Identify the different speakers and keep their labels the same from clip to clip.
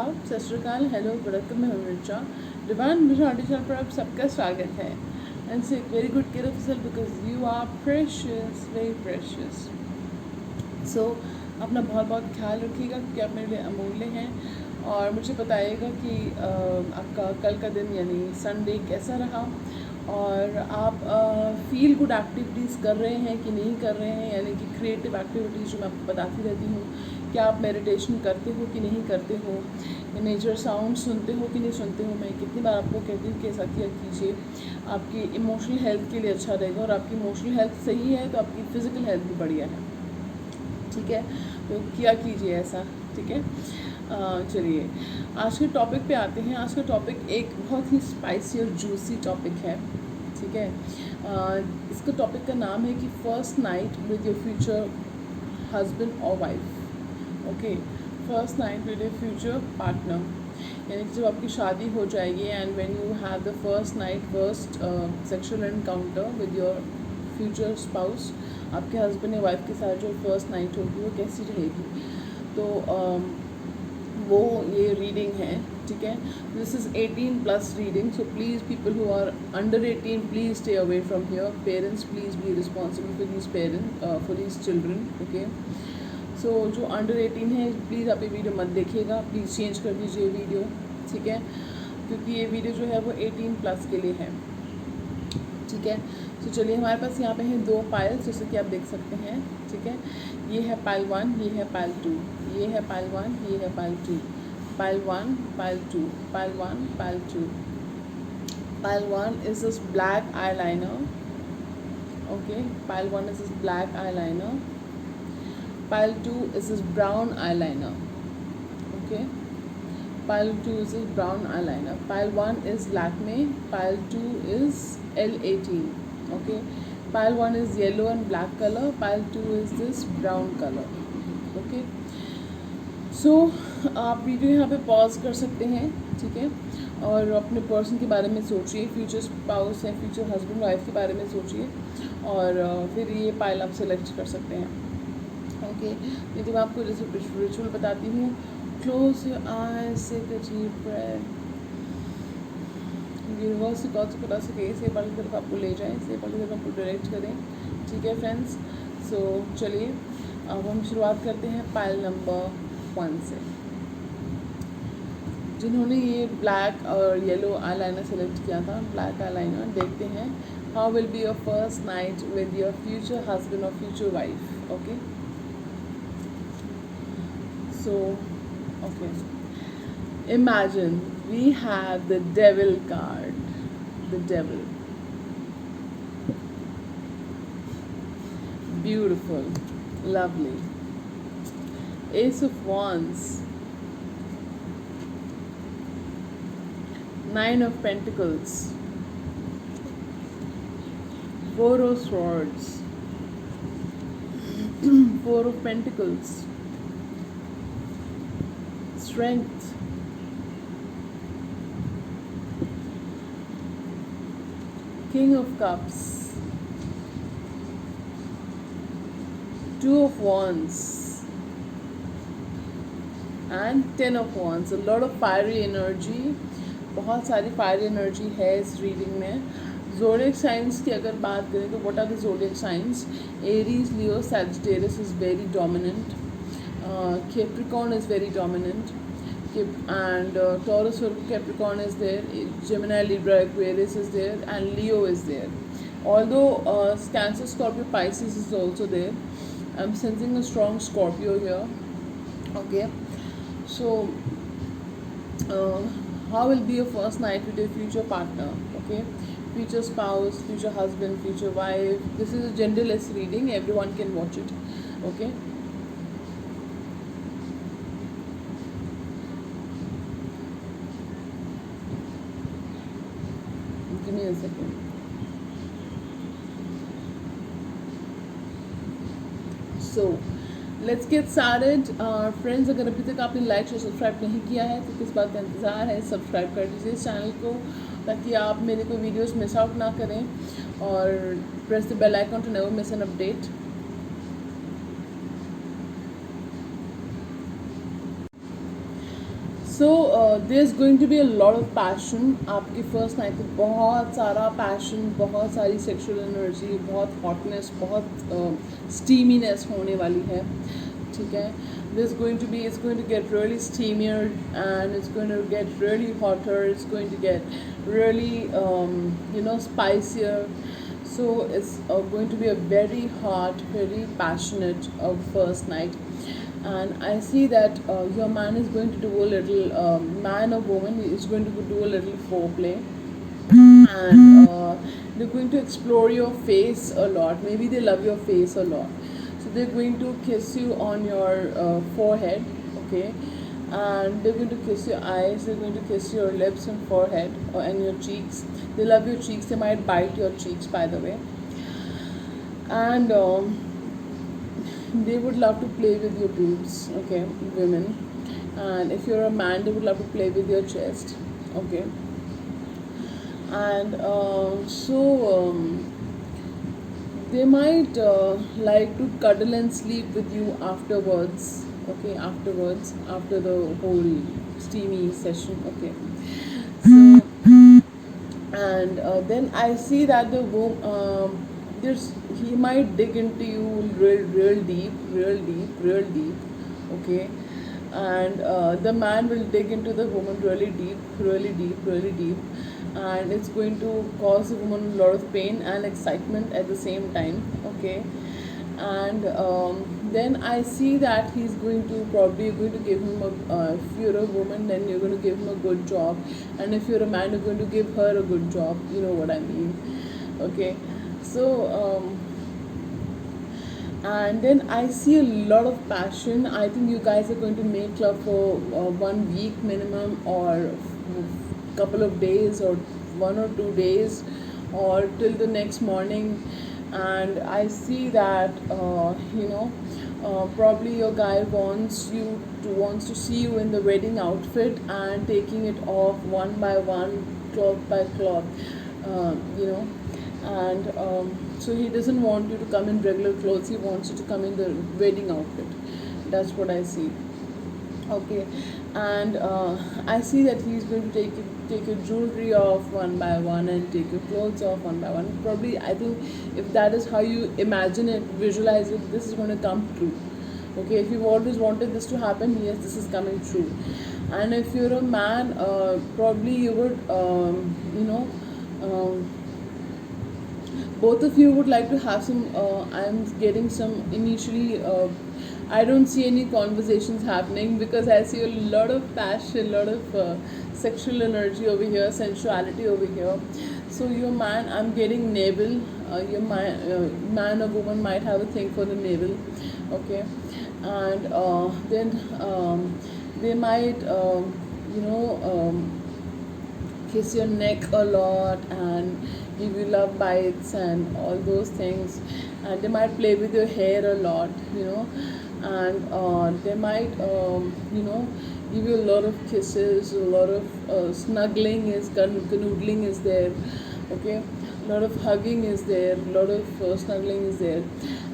Speaker 1: आदाब, सत श्री अकाल, हेलो, वेलकम, मैं हूं रिचा। डिवाइन मिशन चैनल पर आप सबका स्वागत है। एंड से very good care of yourself because you are precious, very precious. So अपना बहुत बहुत ख्याल रखिएगा क्योंकि आप मेरे लिए अमूल्य हैं। और मुझे बताइएगा कि आपका कल का दिन यानी संडे कैसा रहा, और आप फील गुड एक्टिविटीज़ कर रहे हैं कि नहीं कर रहे हैं, यानी कि क्रिएटिव एक्टिविटीज़ जो मैं आपको बताती रहती हूँ। क्या आप मेडिटेशन करते हो कि नहीं करते हो, नेचर साउंड सुनते हो कि नहीं सुनते हो। मैं कितनी बार आपको कहती हूँ कि ऐसा किया कीजिए, आपकी इमोशनल हेल्थ के लिए अच्छा रहेगा। और आपकी इमोशनल हेल्थ सही है तो आपकी फ़िज़िकल हेल्थ भी बढ़िया है, ठीक है। तो किया कीजिए ऐसा, ठीक है। चलिए आज के टॉपिक पे आते हैं। आज का टॉपिक एक बहुत ही स्पाइसी और जूसी टॉपिक है, ठीक है। इसका टॉपिक का नाम है कि first night with your future husband और wife. Okay, first night with your future partner, यानी कि जब आपकी शादी हो जाएगी and when you have the first night, first sexual encounter with your future spouse, आपके हस्बैंड या वाइफ के साथ जो फर्स्ट नाइट होगी वो कैसी रहेगी। तो वो ये रीडिंग है, ठीक है। This is 18+ reading, so please people who are under 18 please stay away from here. Parents please be responsible for these for these children, okay. So जो अंडर 18 है प्लीज़ आप ये वीडियो मत देखिएगा, प्लीज़ चेंज कर दीजिए वीडियो, ठीक है, क्योंकि ये वीडियो जो है वो 18+ के लिए है, ठीक है। तो चलिए हमारे पास यहाँ पे हैं 2 पाइल्स, जैसे कि आप देख सकते हैं, ठीक है। ये है पाइल 1, ये है पाइल 2, ये है पाइल 1, ये है pile 2, pile 1, pile 2, pile 1, pile 2। Pile 1 is this black eyeliner, okay, pile 1 is this black eyeliner, pile 2 is this brown eyeliner, okay, pile 2 is this brown eyeliner, pile 1 is Lakme, pile 2 is L18, okay, pile 1 is yellow and black color, pile 2 is this brown color, okay। सो आप video यहाँ पे pause कर सकते हैं, ठीक है, और अपने पर्सन के बारे में सोचिए, फ्यूचर स्पाउस है, फ्यूचर हस्बैंड वाइफ के बारे में सोचिए, और फिर ये पाइल आप सेलेक्ट कर सकते हैं, ओके। ये तो मैं आपको जैसे रिचुअल बताती हूँ। Close your eyes, take a deep breath, universe से कौन से खुदा से कहीं से पढ़ की तरफ आपको ले जाएं, से पढ़ की तरफ आपको डायरेक्ट करें, ठीक है फ्रेंड्स। सो चलिए अब हम शुरुआत करते हैं पाइल नंबर 1 से। जिन्होंने ये ब्लैक और येलो आईलाइनर सेलेक्ट किया था, ब्लैक आईलाइनर, देखते हैं how will be your first night with your future husband और future wife, okay. So okay, imagine we have the devil card, the devil, beautiful, lovely, ace of wands, 9 of pentacles, 4 of swords, 4 of pentacles, strength, King of Cups, 2 of Wands, and 10 of Wands. A lot of fiery energy, बहुत सारी fiery energy है इस reading में। Zodiac science की अगर बात करें तो what are the zodiac science? Aries, Leo, Sagittarius is very dominant, Capricorn is very dominant, and Taurus or Capricorn is there, Gemini, Libra, Aquarius is there, and Leo is there. Although Cancer, Scorpio, Pisces is also there, I'm sensing a strong Scorpio here, okay. So how will be your first night with your future partner, okay, future spouse, future husband, future wife. This is a genderless reading, everyone can watch it, okay. Give me a second. So let's get started. Friends, अगर अभी तक आपने like और subscribe नहीं किया है तो किस बात का इंतज़ार है, सब्सक्राइब कर दीजिए इस चैनल को ताकि आप मेरे कोई वीडियोस मिस आउट ना करें, और press the bell icon to never miss an update. there's going to be a lot of passion आपकी फर्स्ट नाइट पे, बहुत सारा पैशन, बहुत सारी सेक्सुअल एनर्जी, बहुत हॉटनेस, बहुत स्टीमीनेस होने वाली है, ठीक है. There's going to be, it's going to get really steamier, and it's going to get really hotter, it's going to get really spicier. So it's going to be a very hot, very passionate first night. And I see that your man is going to do a little, man or woman is going to do a little foreplay, and they're going to explore your face a lot. Maybe they love your face a lot, so they're going to kiss you on your forehead, okay, and they're going to kiss your eyes, they're going to kiss your lips and forehead, and your cheeks. They love your cheeks, they might bite your cheeks, by the way. And they would love to play with your boobs, okay, women. And if you're a man, they would love to play with your chest, okay. And they might like to cuddle and sleep with you afterwards, okay, after the whole steamy session, okay. So, and then I see that there's, he might dig into you real deep, okay. And the man will dig into the woman really deep, and it's going to cause the woman a lot of pain and excitement at the same time, okay. And then I see that he's going to probably, you're going to give him if you're a woman, then you're going to give him a good job, and if you're a man, you're going to give her a good job, you know what I mean, okay. So and then I see a lot of passion. I think you guys are going to make love for 1 week minimum, or couple of days, or 1 or 2 days, or till the next morning. And I see that probably your guy wants to see you in the wedding outfit, and taking it off one by one, cloth by cloth, you know. And so he doesn't want you to come in regular clothes, he wants you to come in the wedding outfit. That's what I see, okay. And I see that he's going to take your jewelry off one by one, and take your clothes off one by one. Probably, I think, if that is how you imagine it, visualize it, this is going to come true, okay. If you've always wanted this to happen, yes, this is coming true. And if you're a man, probably you would both of you would like to have some, I'm getting some initially, I don't see any conversations happening, because I see a lot of passion, a lot of sexual energy over here, sensuality over here. So your man, I'm getting navel, your man or woman might have a thing for the navel, okay. And then they might kiss your neck a lot, and give you love bites and all those things. And they might play with your hair a lot, and they might give you a lot of kisses, a lot of snuggling canoodling is there, okay. A lot of hugging is there, a lot of snuggling is there.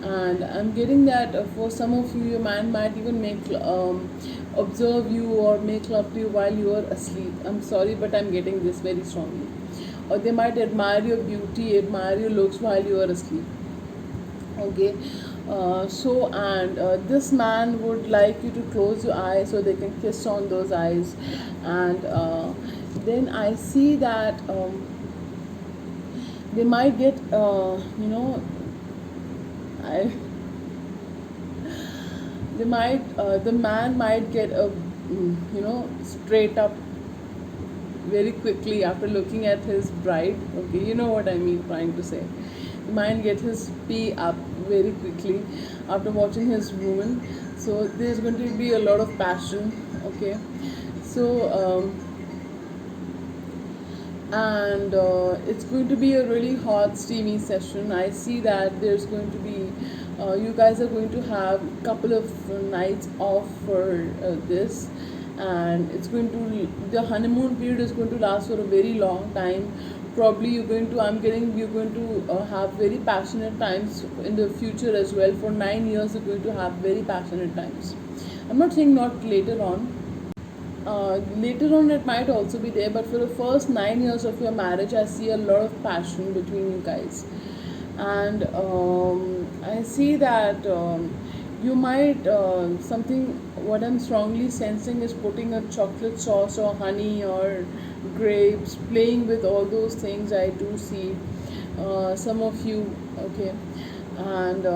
Speaker 1: And I'm getting that for some of you, your man might even observe you or make love to you while you are asleep. I'm sorry, but I'm getting this very strongly. Or they might admire your beauty, admire your looks while you are asleep, okay. And this man would like you to close your eyes so they can kiss on those eyes. And then I see that they might get I the man might get a straight up very quickly after looking at his bride, okay, you know what I mean, trying to say. He might get his pee up very quickly after watching his woman. So there's going to be a lot of passion, okay. So and it's going to be a really hot steamy session. I see that there's going to be you guys are going to have a couple of nights off for this. And it's going to, the honeymoon period is going to last for a very long time. Probably you're going to have very passionate times in the future as well. For 9 years you're going to have very passionate times. I'm not saying not later on, Later on, it might also be there, but for the first 9 years of your marriage, I see a lot of passion between you guys. And I see that you might, something, what I'm strongly sensing is putting a chocolate sauce or honey or grapes, playing with all those things. I do see some of you, okay, and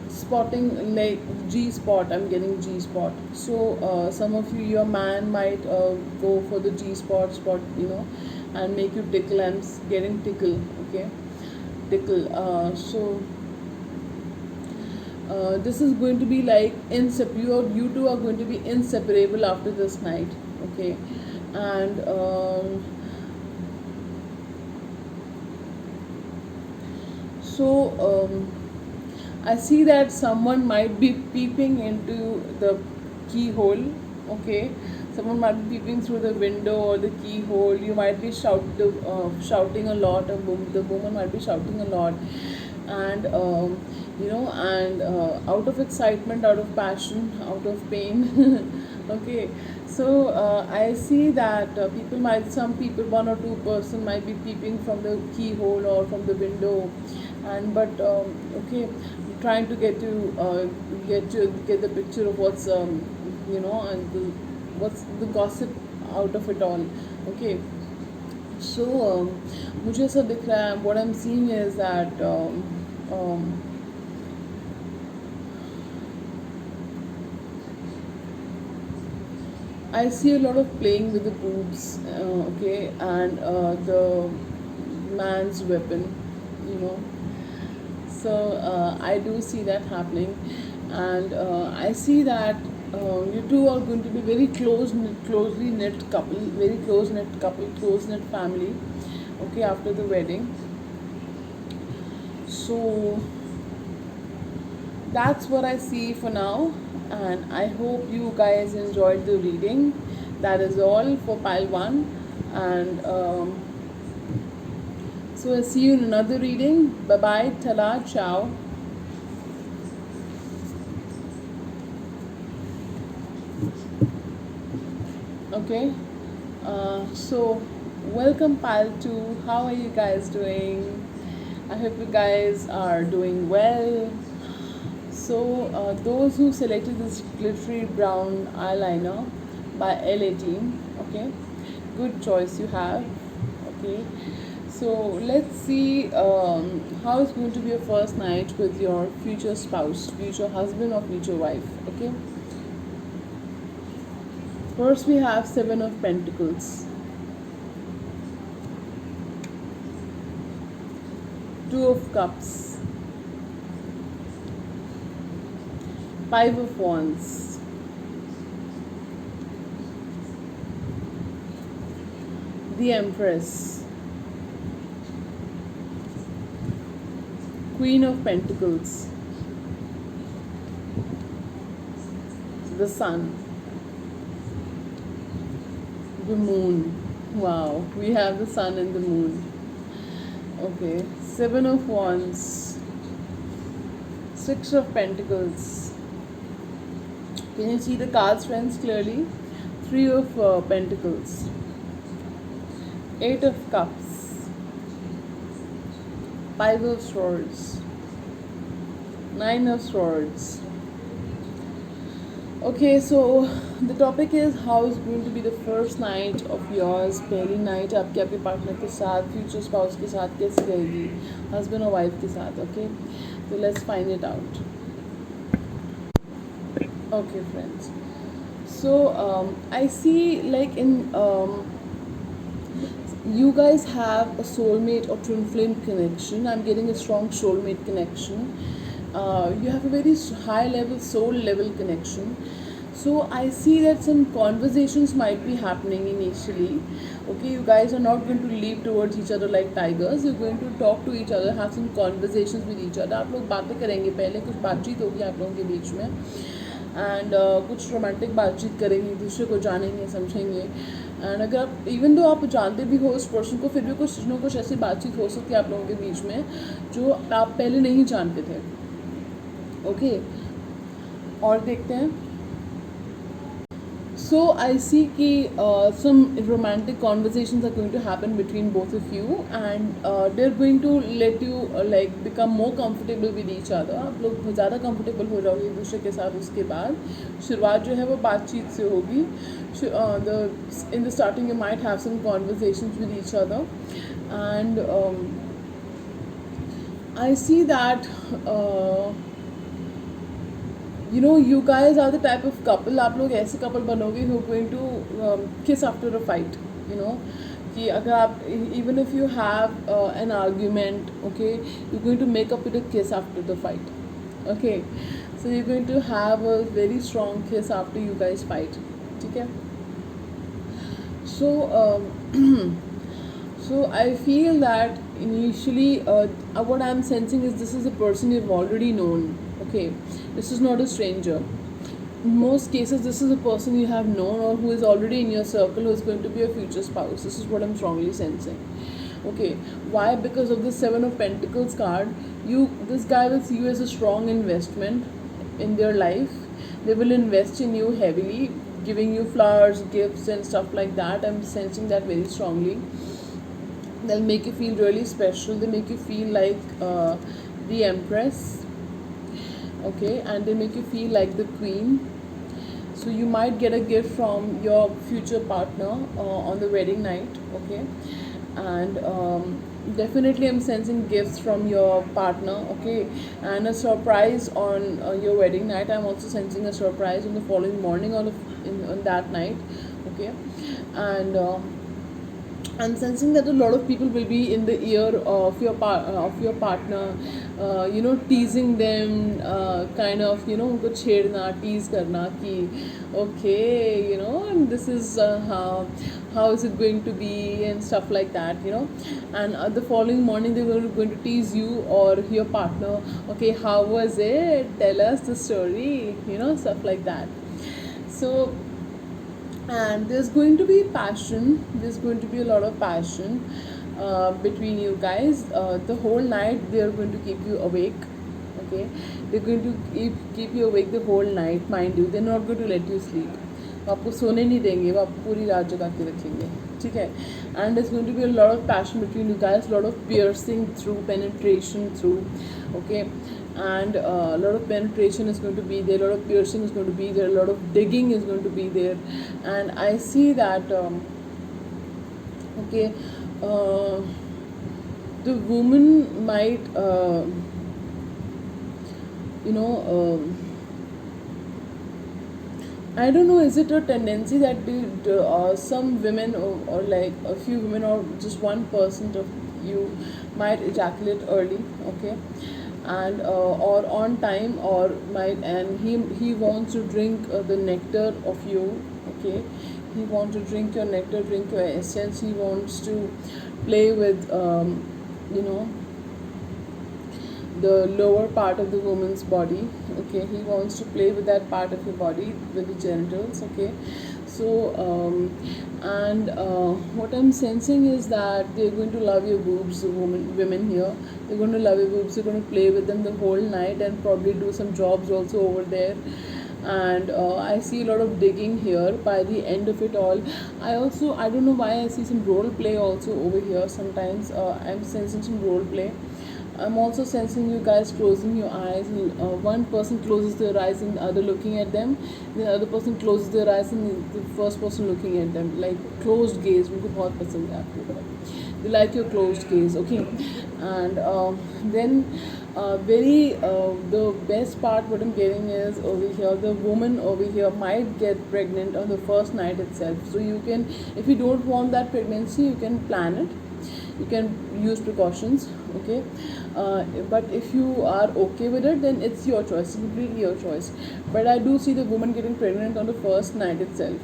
Speaker 1: spotting like G spot. I'm getting G spot. So some of you, your man might go for the G spot, and make you tickle. I'm getting tickle, okay, tickle. This is going to be like you two are going to be inseparable after this night, okay, and so I see that someone might be peeping into the keyhole, okay. Someone might be peeping through the window or the keyhole. You might be shouting a lot. The woman might be shouting a lot, and and out of excitement, out of passion, out of pain. Okay, so I see that some people, one or two person might be peeping from the keyhole or from the window, and but okay, trying to get the picture of what's and what's the gossip out of it all, okay. So मुझे ऐसा दिख रहा है, what I'm seeing is that um, I see a lot of playing with the boobs, okay, and the man's weapon, you know. So I do see that happening, and I see that you two are going to be very closely knit couple, very close knit couple, close knit family, okay, after the wedding. So that's what I see for now, and I hope you guys enjoyed the reading. That is all for pile one, and so I'll see you in another reading. Bye bye, tala, ciao. Okay, so welcome pile two. How are you guys doing? I hope you guys are doing well. So those who selected this glittery brown eyeliner by L18, okay, good choice you have, okay. So let's see how it's going to be your first night with your future spouse, future husband or future wife, okay. First we have Seven of Pentacles, Two of Cups, Five of Wands, the Empress, Queen of Pentacles, the Sun, the Moon. Wow, we have the Sun and the Moon. Okay, Seven of Wands, Six of Pentacles. Can you see the cards, friends, clearly? Three of Pentacles, Eight of Cups, Five of Swords, Nine of Swords. Okay, so the topic is how is going to be the first night of yours, पहली night आपके आपके partner के साथ, future spouse के साथ कैसी रहेगी, husband और wife के साथ, okay? So let's find it out. Okay, friends. So I see like you guys have a soulmate or twin flame connection. I'm getting a strong soulmate connection. You have a very high level soul level connection. So I see that some conversations might be happening initially. Okay, you guys are not going to leap towards each other like tigers. You're going to talk to each other, have some conversations with each other. आप लोग बातें करेंगे, पहले कुछ बातचीत होगी आप लोगों के बीच में, एंड कुछ रोमांटिक बातचीत करेंगे, एक दूसरे को जानेंगे, समझेंगे. एंड अगर आप इवन दो आप जानते भी हो उस पर्सन को, फिर भी कुछ ना कुछ ऐसी बातचीत हो सकती है आप लोगों के बीच में जो आप पहले नहीं जानते थे. ओके, और देखते हैं. So I see कि some romantic conversations are going to happen between both of you, and they're going to let you like become more comfortable with each other. आप लोग ज़्यादा comfortable हो जाओगे एक दूसरे के साथ. उसके बाद शुरुआत जो है वो बातचीत से होगी. The in the starting you might have some conversations with each other, and I see that you guys are the type of couple. आप लोग ऐसे couple बनोगे who are going to kiss after a fight. कि अगर आप even if you have an argument, okay, you're going to make up with a kiss after the fight. Okay, so you're going to have a very strong kiss after you guys fight. ठीक है. So so I feel that initially what I'm sensing is this is a person you've already known. Okay, this is not a stranger. In most cases this is a person you have known or who is already in your circle, who is going to be a future spouse. This is what I'm strongly sensing. Okay, why? Because of the Seven of Pentacles card, this guy will see you as a strong investment in their life. They will invest in you heavily, giving you flowers, gifts and stuff like that. I'm sensing that very strongly. They'll make you feel really special. They make you feel like the empress. Okay, and they make you feel like the queen. So you might get a gift from your future partner on the wedding night. Okay, and definitely I'm sensing gifts from your partner. Okay, and a surprise on your wedding night. I'm also sensing a surprise on the following morning on that night. Okay, and I'm sensing that a lot of people will be in the ear of your partner, teasing them, kind of, उनको छेड़ना, tease करना कि okay, and this is how is it going to be and stuff like that, and the following morning they were going to tease you or your partner. Okay, how was it? Tell us the story, stuff like that. So. And there's going to be passion. There's going to be a lot of passion between you guys. The whole night they are going to keep you awake. Okay, they're going to keep you awake the whole night. Mind you, they're not going to let you sleep. वो आपको सोने नहीं देंगे, वो आपको पूरी रात जगा के रखेंगे. ठीक है. And there's going to be a lot of passion between you guys. A lot of piercing through, penetration through. Okay, and a lot of penetration is going to be there, a lot of piercing is going to be there, a lot of digging is going to be there. And I see that okay, the woman might I don't know, is it a tendency that some women or like a few women or just 1% of you might ejaculate early. Okay, and or on time, or might, and he wants to drink the nectar of you. Okay, he wants to drink your nectar, drink your essence. He wants to play with you know the lower part of the woman's body. Okay, he wants to play with that part of your body, with the genitals. Okay, so and what I'm sensing is that they're going to love your boobs. The women here, they're going to love your boobs. They're going to play with them the whole night and probably do some jobs also over there. And I see a lot of digging here by the end of it all. I don't know why I see some role play also over here. Sometimes I'm sensing some role play. I'm also sensing you guys closing your eyes. One person closes their eyes and the other looking at them. The other person closes their eyes and the first person looking at them. Like closed gaze. मुझे बहुत पसंद है आपको. They like your closed gaze. Okay, and then the best part what I'm getting is over here, the woman over here might get pregnant on the first night itself. So you can, if you don't want that pregnancy, you can plan it. You can use precautions. Okay, but if you are okay with it, then it's your choice. It's completely your choice. But I do see the woman getting pregnant on the first night itself.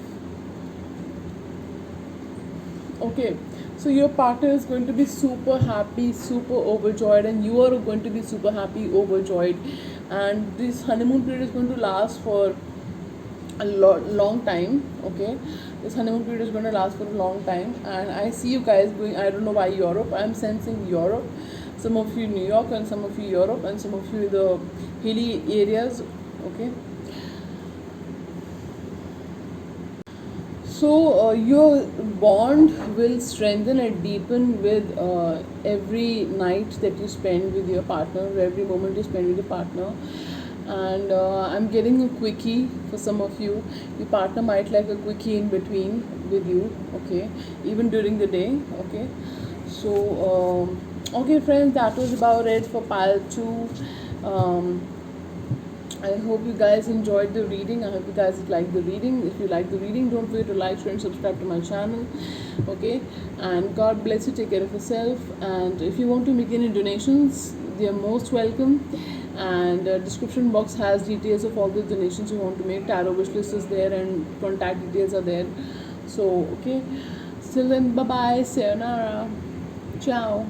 Speaker 1: Okay, so your partner is going to be super happy, super overjoyed, and you are going to be super happy, overjoyed. And this honeymoon period is going to last for a long time. Okay, this honeymoon period is going to last for a long time. And I see you guys going, I don't know why Europe. I'm sensing Europe. Some of you New York, and some of you Europe, and some of you the hilly areas. Okay, Your bond will strengthen and deepen with every night that you spend with your partner, every moment you spend with your partner. And I'm getting a quickie for some of you. Your partner might like a quickie in between with you, okay, even during the day, okay. Okay, friends, that was about it for pile 2. Um, I hope you guys enjoyed the reading. I hope you guys liked the reading. If you like the reading, don't forget to like, share, and subscribe to my channel. Okay, and God bless you. Take care of yourself. And if you want to make any donations, they are most welcome. And description box has details of all the donations you want to make. Tarot wish list is there, and contact details are there. So okay, till then, bye bye, sayonara, ciao.